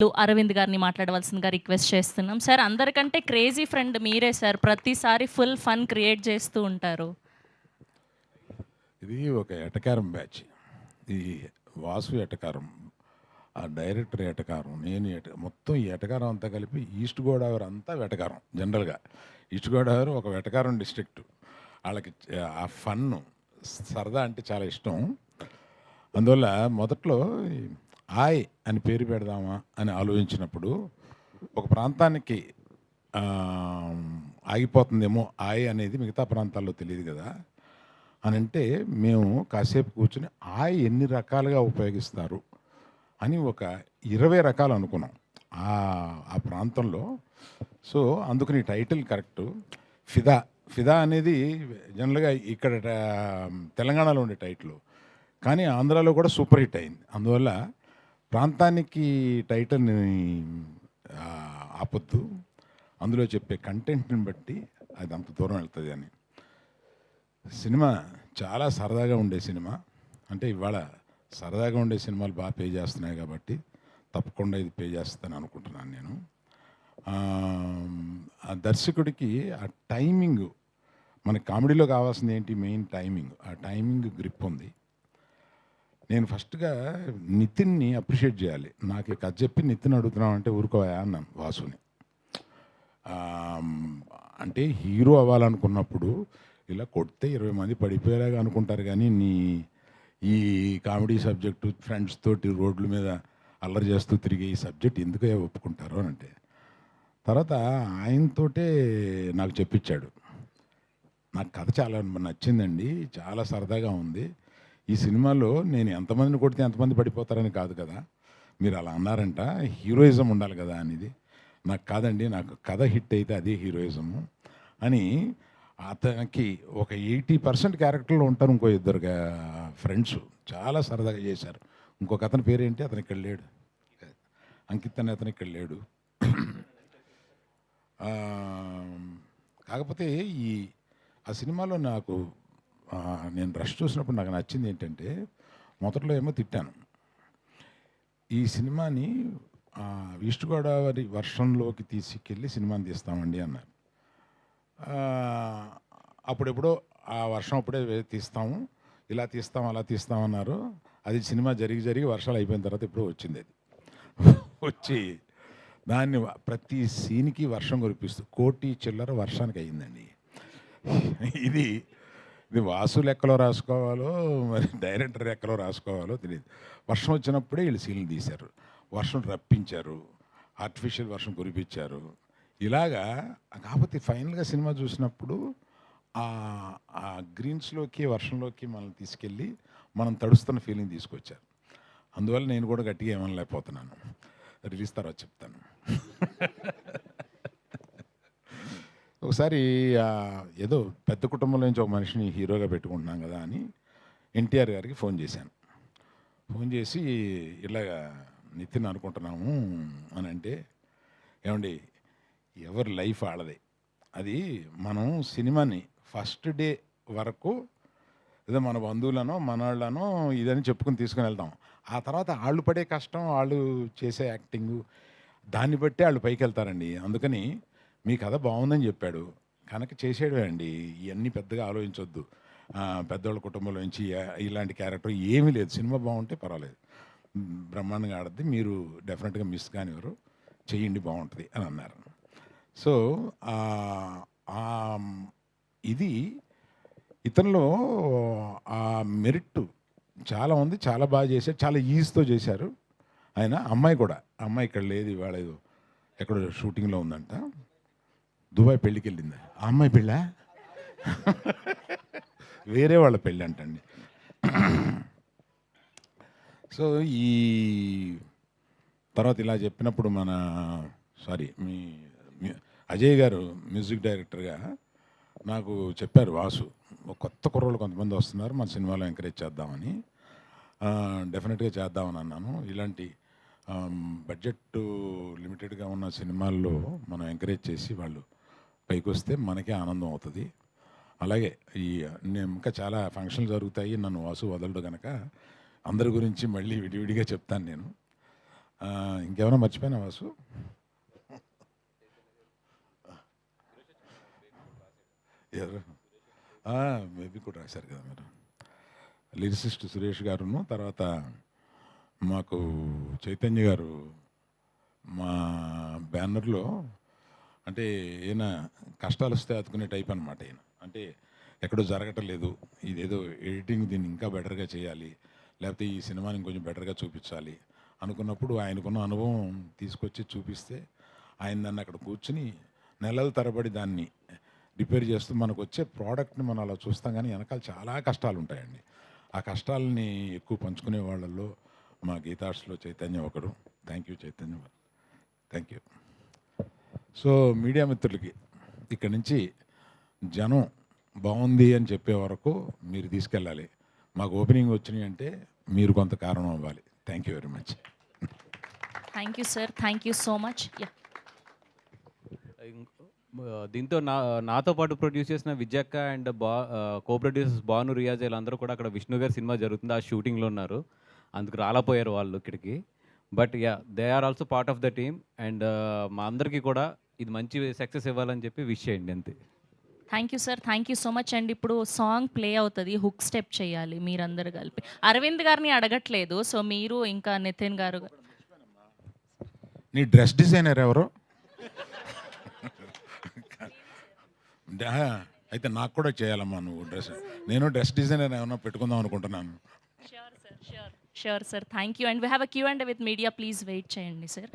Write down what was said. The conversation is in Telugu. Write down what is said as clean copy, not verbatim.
అరవింద్ గారిని మాట్లాడవలసిందిగా రిక్వెస్ట్ చేస్తున్నాం. సార్, అందరికంటే క్రేజీ ఫ్రెండ్ మీరే సార్. ప్రతిసారి ఫుల్ ఫన్ క్రియేట్ చేస్తూ ఉంటారు. ఇది ఒక ఎటకారం బ్యాచ్. ఈ వాసు ఎటకారం, ఆ డైరెక్టర్ ఎటకారం, నేను మొత్తం ఈ ఎటకారం అంతా కలిపి ఈస్ట్ గోదావరి అంతా వెటకారం. జనరల్గా ఈస్ట్ గోదావరి ఒక వెటకారం డిస్ట్రిక్ట్. వాళ్ళకి ఆ ఫన్ను సరదా అంటే చాలా ఇష్టం. అందువల్ల మొదట్లో ఆయ్ అని పేరు పెడదామా అని ఆలోచించినప్పుడు ఒక ప్రాంతానికి ఆగిపోతుందేమో ఆయ్ అనేది, మిగతా ప్రాంతాల్లో తెలియదు కదా అని అంటే మేము కాసేపు కూర్చుని ఆయ్ ఎన్ని రకాలుగా ఉపయోగిస్తారు అని ఒక 20 రకాలు అనుకున్నాం ఆ ప్రాంతంలో. సో అందుకని టైటిల్ కరెక్టు. ఫిదా ఫిదా అనేది జనరల్గా ఇక్కడ తెలంగాణలో ఉండే టైటిల్, కానీ ఆంధ్రాలో కూడా సూపర్ హిట్ అయింది. అందువల్ల ప్రాంతానికి టైటిల్ని ఆపొద్దు, అందులో చెప్పే కంటెంట్ని బట్టి అది అంత దూరం వెళ్తుంది అని. సినిమా చాలా సరదాగా ఉండే సినిమా. అంటే ఇవాళ సరదాగా ఉండే సినిమాలు బాగా పే చేస్తున్నాయి కాబట్టి తప్పకుండా ఇది పే చేస్తాను అనుకుంటున్నాను నేను. ఆ దర్శకుడికి ఆ టైమింగ్, మన కామెడీలో కావాల్సింది ఏంటి, మెయిన్ టైమింగ్. ఆ టైమింగ్ గ్రిప్ ఉంది. నేను ఫస్ట్గా నితిన్ని అప్రిషియేట్ చేయాలి. నాకు కథ చెప్పి నితిన్ అడుగుతున్నాం అంటే ఊరుకోయా అన్నాను వాసుని. అంటే హీరో అవ్వాలనుకున్నప్పుడు ఇలా కొడితే 20 మంది పడిపోయేలాగా అనుకుంటారు, కానీ ఈ కామెడీ సబ్జెక్టు ఫ్రెండ్స్ తోటి రోడ్ల మీద అల్లరి చేస్తూ తిరిగే ఈ సబ్జెక్ట్ ఎందుకు ఒప్పుకుంటారు అని అంటే, తర్వాత ఆయనతోటే నాకు చెప్పించాడు. నాకు కథ చాలా నచ్చిందండి, చాలా సరదాగా ఉంది. ఈ సినిమాలో నేను ఎంతమందిని కొడితే ఎంతమంది పడిపోతారని కాదు కదా, మీరు అలా అన్నారంట, హీరోయిజం ఉండాలి కదా అనేది. నాకు కాదండి, నాకు కథ హిట్ అయితే అదే హీరోయిజము అని. అతనికి ఒక 80% క్యారెక్టర్లో ఉంటారు. ఇంకో ఇద్దరు ఫ్రెండ్స్ చాలా సరదాగా చేశారు. ఇంకొక అతని పేరేంటి, అతను ఇక్కడ లేడు, అంకిత్ అనే అతను ఇక్కడ లేడు. కాకపోతే ఆ సినిమాలో నాకు నేను రష్ చూసినప్పుడు నాకు నచ్చింది ఏంటంటే, మొదట్లో ఏమో తిట్టాను, ఈ సినిమాని ఈస్ట్ గోదావరి వర్షంలోకి తీసుకెళ్ళి సినిమాని తీస్తామండి అన్నారు. అప్పుడెప్పుడో ఆ వర్షం అప్పుడే తీస్తాము, ఇలా తీస్తాం అలా తీస్తామన్నారు. అది సినిమా జరిగి వర్షాలు అయిపోయిన తర్వాత ఎప్పుడో వచ్చింది. అది వచ్చి దాన్ని ప్రతి సీన్కి వర్షం కురిపిస్తూ 1 కోటి చిల్లర వర్షానికి అయ్యిందండి. ఇది వాసు లెక్కలో రాసుకోవాలో మరి డైరెక్టర్ లెక్కలో రాసుకోవాలో తెలియదు. వర్షం వచ్చినప్పుడే వీళ్ళు సీన్లు తీశారు, వర్షం రప్పించారు, ఆర్టిఫిషియల్ వర్షం కురిపించారు. ఇలాగా. కాకపోతే ఫైనల్గా సినిమా చూసినప్పుడు ఆ గ్రీన్స్లోకి వర్షంలోకి మనల్ని తీసుకెళ్ళి మనం తడుస్తున్న ఫీలింగ్ తీసుకొచ్చారు. అందువల్ల నేను కూడా గట్టిగా ఏమనలేకపోతున్నాను. రిలీజ్ తర్వాత చెప్తాను. ఒకసారి ఏదో పెద్ద కుటుంబంలో నుంచి ఒక మనిషిని హీరోగా పెట్టుకుంటున్నాం కదా అని ఎన్టీఆర్ గారికి ఫోన్ చేశాను. ఫోన్ చేసి ఇలాగా నితిన్ అనుకుంటున్నాము అని అంటే, ఏమండి ఎవరి లైఫ్ ఆడదే, అది మనం సినిమాని ఫస్ట్ డే వరకు ఏదో మన బంధువులనో మనవాళ్ళనో ఇదని చెప్పుకుని తీసుకుని వెళ్తాం. ఆ తర్వాత వాళ్ళు పడే కష్టం, వాళ్ళు చేసే యాక్టింగు, దాన్ని బట్టే వాళ్ళు పైకి వెళ్తారండి. అందుకని మీ కథ బాగుందని చెప్పాడు కనుక చేసేయడమే అండి, ఇవన్నీ పెద్దగా ఆలోచించొద్దు. పెద్దవాళ్ళ కుటుంబంలో నుంచి ఇలాంటి క్యారెక్టర్ ఏమీ లేదు, సినిమా బాగుంటే పర్వాలేదు, బ్రహ్మాండంగా ఆడద్ది, మీరు డెఫినెట్గా మిస్ కానివ్వరు, చెయ్యండి బాగుంటుంది అని అన్నారు. సో ఇది ఇతనిలో ఆ మెరిట్ చాలా ఉంది, చాలా బాగా చేశారు, చాలా ఈజీతో చేశారు ఆయన. అమ్మాయి కూడా, అమ్మాయి ఇక్కడ లేదు, ఇవాళ ఏదో ఎక్కడో షూటింగ్లో ఉందంట, దుబాయ్ పెళ్ళికి వెళ్ళింది. ఆ అమ్మాయి పెళ్ళా వేరే వాళ్ళ పెళ్ళి అంటండి. సో ఈ తర్వాత ఇలా చెప్పినప్పుడు మీ అజయ్ గారు మ్యూజిక్ డైరెక్టర్గా నాకు చెప్పారు, వాసు కొత్త కుర్రోళ్ళు కొంతమంది వస్తున్నారు, మన సినిమాలో ఎంకరేజ్ చేద్దామని. డెఫినెట్గా చేద్దామని అన్నాను. ఇలాంటి బడ్జెట్ లిమిటెడ్గా ఉన్న సినిమాల్లో మనం ఎంకరేజ్ చేసి వాళ్ళు పైకి వస్తే మనకే ఆనందం అవుతుంది. అలాగే నేను ఇంకా చాలా ఫంక్షన్లు జరుగుతాయి, నన్ను వాసు వదలడు కనుక అందరి గురించి మళ్ళీ విడివిడిగా చెప్తాను నేను. ఇంకేమైనా మర్చిపోయినా వాసు? ఎవరు? మేబీ కూడా రాశారు కదా మీరు. లిరిసిస్ట్ సురేష్ గారును, తర్వాత మాకు చైతన్య గారు మా బ్యానర్లో, అంటే ఈయన కష్టాలు వస్తే అతుకునే టైప్ అనమాట. ఈయన అంటే ఎక్కడో జరగటలేదు, ఇదేదో ఎడిటింగ్ దీన్ని ఇంకా బెటర్గా చేయాలి, లేకపోతే ఈ సినిమాని ఇంకొంచెం బెటర్గా చూపించాలి అనుకున్నప్పుడు ఆయనకున్న అనుభవం తీసుకొచ్చి చూపిస్తే ఆయన దాన్ని అక్కడ కూర్చుని నెలల తరబడి దాన్ని రిపేర్ చేస్తూ మనకు వచ్చే ప్రోడక్ట్ని మనం అలా చూస్తాం, కానీ వెనకాల చాలా కష్టాలు ఉంటాయండి. ఆ కష్టాలని ఎక్కువ పంచుకునే వాళ్ళల్లో మా గీతార్ట్స్లో చైతన్య ఒకడు. Thank you Chaitanya, thank you. So media మిత్రులకి ఇక్కడి నుంచి జనం బాగుంది అని చెప్పే వరకు మీరు తీసుకెళ్ళాలి. మాకు ఓపెనింగ్ వచ్చినాయి అంటే మీరు కొంత కారణం అవ్వాలి. Thank you very much. Thank you sir, thank you so much. దీంతో నాతో పాటు ప్రొడ్యూస్ చేసిన విజయక్క and co producers Bhanu, Riyaz వీళ్ళందరూ కూడా అక్కడ విష్ణు గారి సినిమా జరుగుతుంది ఆ షూటింగ్లో ఉన్నారు, అందుకు రాలేపోయారు వాళ్ళు ఇక్కడికి. But they are also part of the team. And మా అందరికీ కూడా ఇది మంచి సక్సెస్ ఇవ్వాలని చెప్పి విష్ చేయండి అంతే. Thank you sir, thank you so much. And ఇప్పుడు సాంగ్ ప్లే అవుతుంది, హుక్ స్టెప్ చేయాలి మీరందరూ కలిపి. అరవింద్ గారిని అడగట్లేదు, సో మీరు ఇంకా నితిన్ గారు. నీ డ్రెస్ డిజైనర్ ఎవరు? అయితే నాకు కూడా చేయాలమ్మా నువ్వు డ్రెస్. నేను డ్రెస్ డిజైనర్ ఏమన్నా పెట్టుకుందాం అనుకుంటున్నాను. Sure sir, thank you. And we have a Q and with media, please wait చేయండి సార్.